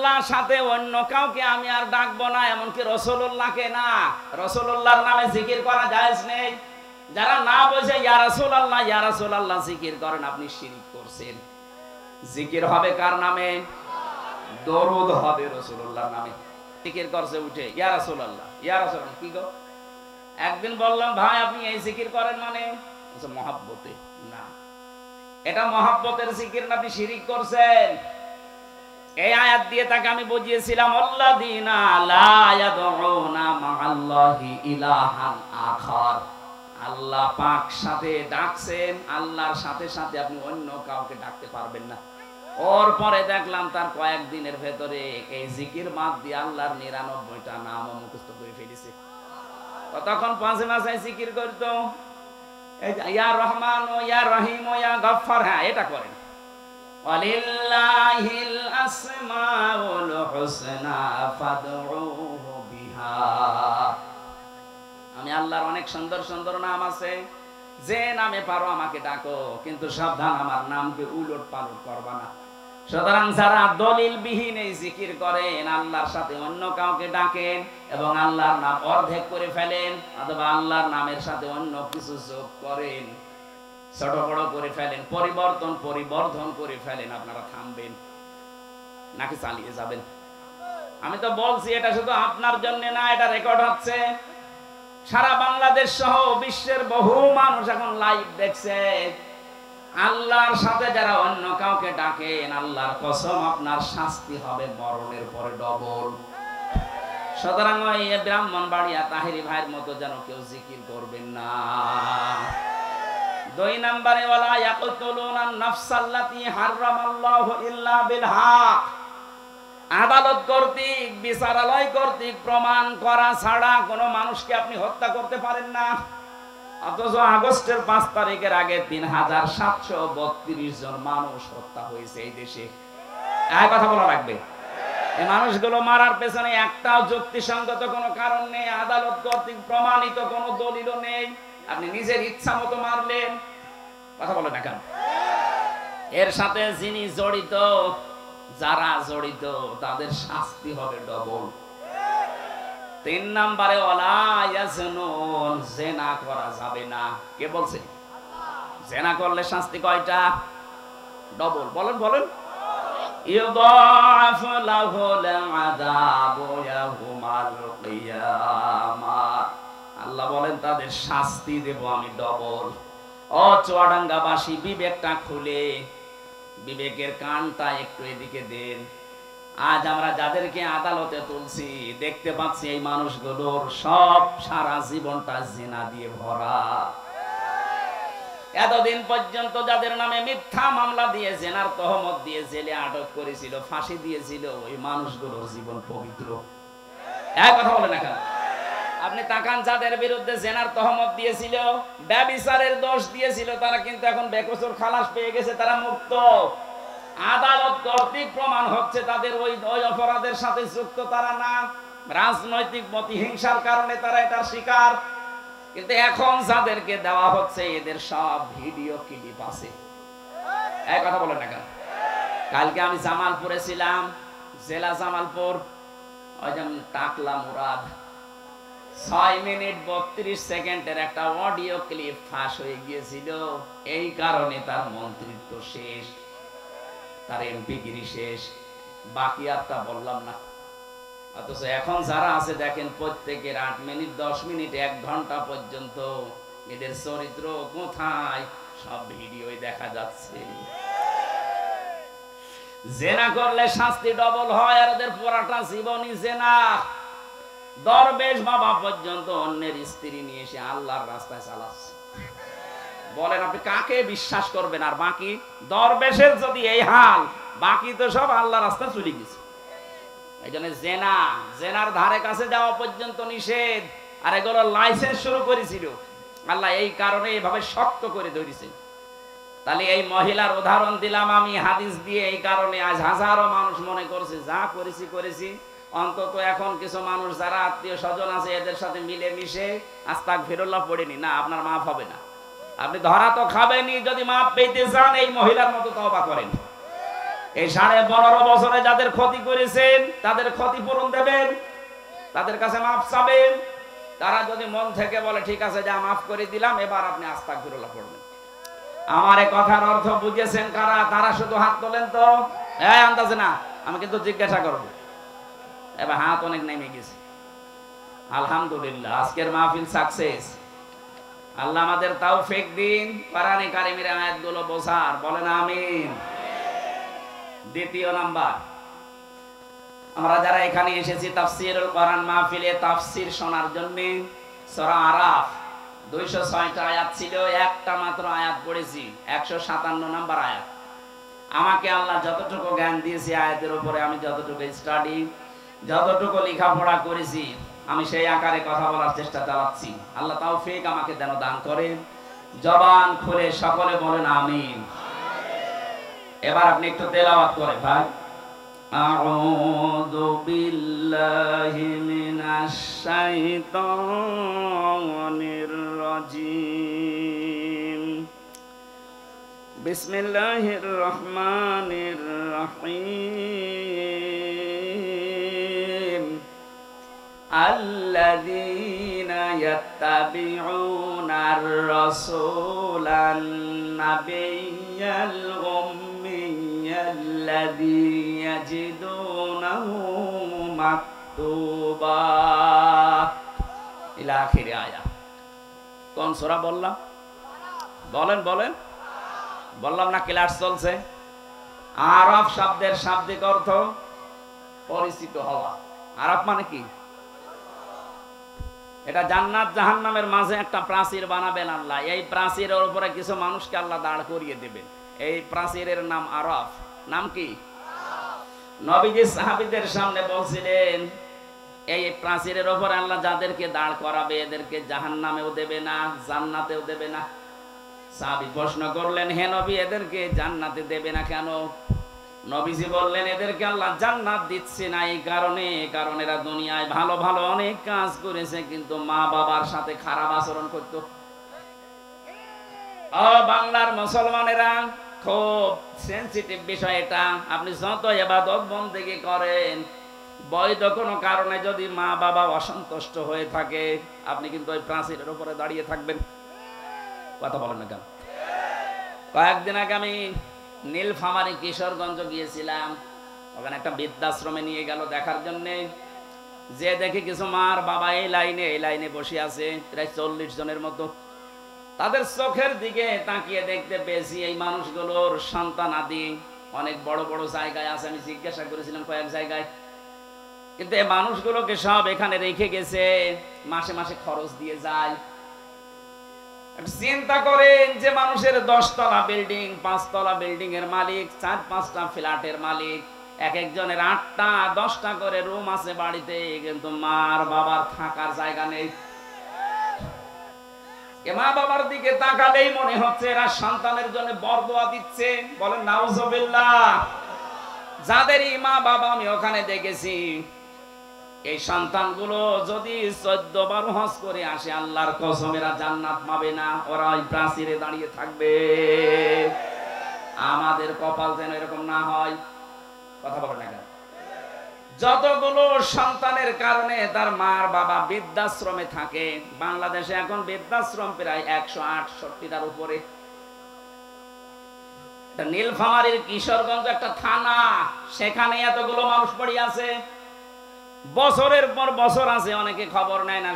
আল্লাহর সাথে অন্য কাউকে আমি আর ডাকবো না, এমনকি রাসূলুল্লাহকে না। রাসূলুল্লাহর নামে জিকির করা জায়েজ নেই। যারা না বোঝে ইয়া রাসূলুল্লাহ জিকির করেন, আপনি শিরক করছেন। জিকির হবে কার নামে? দরুদ হবে রাসূলুল্লাহর নামে। জিকির করছে উঠে ইয়া রাসূলুল্লাহ কি গো? একদিন বললাম ভাই আপনি এই জিকির করেন মানে? বলছে মহব্বতে। না, এটা মহব্বতের জিকির না, আপনি শিরক করছেন। এই আয়াত দিয়ে তাকে আমি বুঝিয়েছিলাম আল্লাযীনা লা ইয়াদউনা মা'আল্লাহি ইলাহান আখার। আল্লাহ পাক সাথে ডাকছেন, আল্লাহর সাথে সাথে আপনি অন্য কাউকে ডাকতে পারবেন না। ওর পরে দেখলাম তার কয়েকদিনের ভেতরে এই জিকির মাদ দিয়ে আল্লাহর ৯৯টা নাম মুখস্থ করে ফেলেছে। তখন পাঁচে মাসে জিকির করতো ইয়া রহমান ও ইয়া রহিম ও ইয়া গফফার। হ্যাঁ, এটা করেন। ওয়ালিল্লাহিল আসমাউল হুসনা ফাদউহু বিহা। আমি আল্লাহর অনেক সুন্দর সুন্দর নাম আছে, যে নামে পারো আমাকে ডাকো, কিন্তু সাবধান আমার নামকে উলট পালট করবা না। সুতরাং যারা দলিলবিহীন এই জিকির করেন, আল্লাহর সাথে অন্য কাউকে ডাকেন এবং আল্লাহর নাম অর্ধেক করে ফেলেন, অথবা আল্লাহর নামের সাথে অন্য কিছু যোগ করেন, ছোট বড় করে ফেলেন, পরিবর্ধন করে ফেলেন, আপনারা থামবেন নাকি চালিয়ে যাবেন? আমি তো বলছি এটা শুধু আপনার জন্য না, এটা রেকর্ড হচ্ছে। সারা বাংলাদেশ সহ বিশ্বের বহু মানুষ এখন লাইভ দেখছে। আল্লাহর সাথে যারা অন্য কাউকে ডাকেন, আল্লাহর কসম আপনার শাস্তি হবে মরণের পরে ডবল। সুতরাং ওই ব্রাহ্মণবাড়িয়া তাহেরি ভাইয়ের মতো যেন কেউ জিকির করবেন না। ২ নম্বরে ওয়ালা ইয়াকতুলুনান নাফসাল্লাতী হারামাল্লাহু ইল্লা বিল হক। আদালত কর্তৃক, বিচারালয় কর্তৃক প্রমাণ করা ছাড়া কোনো মানুষকে আপনি হত্যা করতে পারেন না। অথচ আগস্টের ৫ তারিখের আগে ৩৭৩২ জন মানুষ হত্যা হয়েছে এই দেশে। এক কথা বলা লাগবে, এই মানুষগুলো মারার পেছনে একটাও যুক্তিসঙ্গত কোনো কারণ নেই, আদালত কর্তৃক প্রমাণিত কোনো দলিলও নেই। আপনি নিজের ইচ্ছা মতো মারলেন। কথা বলে না কেন? এর সাথে যিনি জড়িত, যারা জড়িত, তাদের শাস্তি হবে ডবল। ৩ নম্বরে ওয়ালা ইয়াজনুন, জিনা করা যাবে না। কে বলছে? জিনা করলে শাস্তি কয়টা? ডবল। বলেন। ইউদাফু লাহুল আযাবু ইয়াউমাল কিয়ামাহ। আল্লাহ বলেন তাদের শাস্তি দেব আমি ডবল। ও চুয়াডাঙ্গাবাসী, বিবেকটা খুলে, বিবেকের কানটা একটু এদিকে দেন। আজ আমরা যাদেরকে আদালতে তুলছি, দেখতে পাচ্ছি এই মানুষগুলোর সব সারা জীবনটা জিনা দিয়ে ভরা। এতদিন পর্যন্ত যাদের নামে মিথ্যা মামলা দিয়ে জেনার তহমত দিয়ে জেলে আটক করেছিল, ফাঁসি দিয়েছিল, ওই মানুষগুলোর জীবন পবিত্র। এক কথা বলে না কেন? আপনি তাকান, যাদের বিরুদ্ধে জেনার তহমত দিয়েছিল, ব্যভিচারের দোষ দিয়েছিল, তারা কিন্তু এখন বেকসুর খালাস পেয়ে গেছে, তারা মুক্ত। আদালত কর্তৃক প্রমাণ হচ্ছে তাদের ওই অপরাধের সাথে যুক্ত তারা না, রাজনৈতিক প্রতিহিংসার কারণে তারা এটার শিকার। কিন্তু এখন যাদেরকে দেওয়া হচ্ছে, এদের সব ভিডিও ক্লিপ আছে। এক কথা বলেন না কেন? কালকে আমি জামালপুরে ছিলাম, জেলা জামালপুর, ওই যেমন টাকলা মুরাদ, 6 মিনিট 32 সেকেন্ডের একটা অডিও ক্লিপ ফাঁস হয়ে গিয়েছিল। এই কারণে তার মন্ত্রিত্ব শেষ, তার এমপিগিরি শেষ, বাকি আরটা বললাম না। অথচ এখন যারা আছে দেখেন, প্রত্যেকের 8 মিনিট 10 মিনিট 1 ঘন্টা পর্যন্ত এদের চরিত্র কোথায় সব ভিডিওই দেখা যাচ্ছে। জেনা করলে শাস্তি ডবল হয়, আর এদের পুরাটা জীবনই জেনা। দরবেশ বাবা পর্যন্ত অন্যের স্ত্রী নিয়ে এসে আল্লাহর রাস্তায় চালাচ্ছে। বলেন আপনি কাকে বিশ্বাস করবেন? আর বাকি দরবেশের যদি এই হাল, বাকি তো সব আল্লাহর রাস্তায় চলে গেছে। এই জন্য জেনার ধারে কাছে যাওয়া পর্যন্ত নিষেধ। আর এগুলো লাইসেন্স শুরু করেছিল আল্লাহ, এই কারণে এইভাবে শক্ত করে ধরেছে। তাহলে এই মহিলার উদাহরণ দিলাম আমি হাদিস দিয়ে, এই কারণে আজ হাজারো মানুষ মনে করছে যা করেছি, অন্তত এখন কিছু মানুষ যারা আত্মীয় স্বজন আছে এদের সাথে মিলে মিশে আস্তাগফিরুল্লাহ পড়েনি, না আপনার মাফ হবে না। আপনি ধরা তো খাবেনই, যদি মাফ পেতে চান এই মহিলার মতো তওবা করেন। এই 15.5 বছরে যাদের ক্ষতি করেছেন তাদের ক্ষতিপূরণ দেবেন, তাদের কাছে মাফ চাবেন। তারা যদি মন থেকে বলে ঠিক আছে যা মাফ করে দিলাম, এবার আপনি আস্তাগফিরুল্লাহ পড়বেন। আমার এই কথার অর্থ বুঝেছেন কারা? তারা শুধু হাত তোলেন তো। এই আন্দাজে না, আমি কিন্তু জিজ্ঞাসা করব। এবার হাত অনেক নেমে গেছে। আলহামদুলিল্লাহ, আজকের মাহফিল সাকসেস। আল্লাহ আমাদের তৌফিক দিন কোরআনে কারিমের আয়াতগুলো বোঝার। বলেন আমিন। দ্বিতীয় নাম্বার, আমরা যারা এখানে এসেছি তাফসীরুল কোরআন মাহফিলে তাফসীর শোনার জন্য, সূরা আরাফ 206টা আয়াত ছিল, একটা মাত্র আয়াত পড়েছি, 157 নাম্বার আয়াত। আমাকে আল্লাহ যতটুকু জ্ঞান দিয়েছে আয়াতের উপরে, আমি যতটুকু স্টাডি, যতটুকু লেখাপড়া করেছি, আমি সেই আকারে কথা বলার চেষ্টা চালাচ্ছি। আল্লাহ তৌফিক আমাকে যেন দান করেন। জবান খুলে সকলে বলেন আমিন। এবার আপনি একটু তেলাওয়াত করেন ভাই। আউযু বিল্লাহি মিনাশ শাইতানির রাজিম। বিসমিল্লাহির রহমানির রহিম। আল্লাযীনা ইয়াত্তাবিউনার রাসূলান নাবিয়্যাল উম্মিয়্যাল্লাযী ইয়াজিদুনাহু মাকতুবা ইলা আখির আয়াত। কোন সূরা বললাম? বলেন বলেন। বললাম না ক্লাস চলছে? আরাফ শব্দের শাব্দিক অর্থ পরিচিত হওয়া। আরাফ মানে কি? এটা জান্নাত জাহান্নামের মাঝে একটা প্রাচীর বানাবেন আল্লাহ। এই প্রাচীরের উপরে কিছু মানুষকে আল্লাহ দাঁড় করিয়ে দেবেন। এই প্রাচীরের নাম আরাফ। নাম কি? নবীজি সাহাবীদের সামনে বলছিলেন এই প্রাচীরের উপরে আল্লাহ যাদেরকে দাঁড় করাবে এদেরকে জাহান্নামেও দেবে না, জান্নাতেও দেবে না। সাহাবী প্রশ্ন করলেন, হে নবী, এদেরকে জান্নাতে দেবে না কেন? নবীজি বললেন, এদেরকে আল্লাহ জান্নাত দিচ্ছে না এই কারণে, কারণ এরা দুনিয়ায় ভালো ভালো অনেক কাজ করেছে, কিন্তু মা বাবার সাথে খারাপ আচরণ করত। বাংলার মুসলমানেরা খুব সেনসিটিভ বিষয় এটা। আপনি যত ইবাদত বন্দেগি করেন, বৈধ কোনো কারণে যদি মা বাবা অসন্তুষ্ট হয়ে থাকে, আপনি কিন্তু ওই প্রাচীরের উপরে দাঁড়িয়ে থাকবেন। কথা বলেন না কেন? কয়েকদিন আগে আমি নীলফামারী কিশোরগঞ্জ গিয়েছিলাম। ওখানে একটা বৃদ্ধাশ্রমে নিয়ে গেল দেখার জন্য। যে দেখি কিছু মার বাবা এই লাইনে বসে আছে, প্রায় 40 জনের মতো। তাদের চোখের দিকে তাকিয়ে দেখতে পেয়েছি এই মানুষগুলোর সন্তান আদি অনেক বড় বড় জায়গায় আছে। আমি জিজ্ঞাসা করেছিলাম কয়েক জায়গায়, কিন্তু এই মানুষগুলোকে সব এখানে রেখে গেছে, মাসে মাসে খরচ দিয়ে যায়। চিন্তা করেন যে মানুষের 10 তলা বিল্ডিং, 5 তলা বিল্ডিং এর মালিক, 4-5টা ফ্ল্যাটের মালিক, এক একজনের 8টা 10টা করে রুম আছে বাড়িতে, কিন্তু মার বাবার থাকার জায়গা নেই। মা বাবার দিকে তাকালেই মনে হচ্ছে এরা সন্তানের জন্য বরদোয়া দিচ্ছে। বলেন নাউজুবিল্লাহ। যাদের মা বাবা আমি ওখানে দেখেছি, এই সন্তানগুলো যদি 14 বার হজ করে আসে, আল্লাহর কসম এরা জান্নাত পাবে না, ওরা ওই প্রাচীরে দাঁড়িয়ে থাকবে। আমাদের কপাল যেন এরকম না হয়। কথা বলেন না কেন? যতগুলো সন্তানের কারণে তার মার বাবা বৃদ্ধাশ্রমে থাকে, বাংলাদেশে এখন বৃদ্ধাশ্রম প্রায় 168টার উপরে। নীলফামারীর কিশোরগঞ্জ একটা থানা, সেখানে এতগুলো মানুষ পড়ে আছে, বছরের পর বছর আছে, অনেকে খবর নেয় না।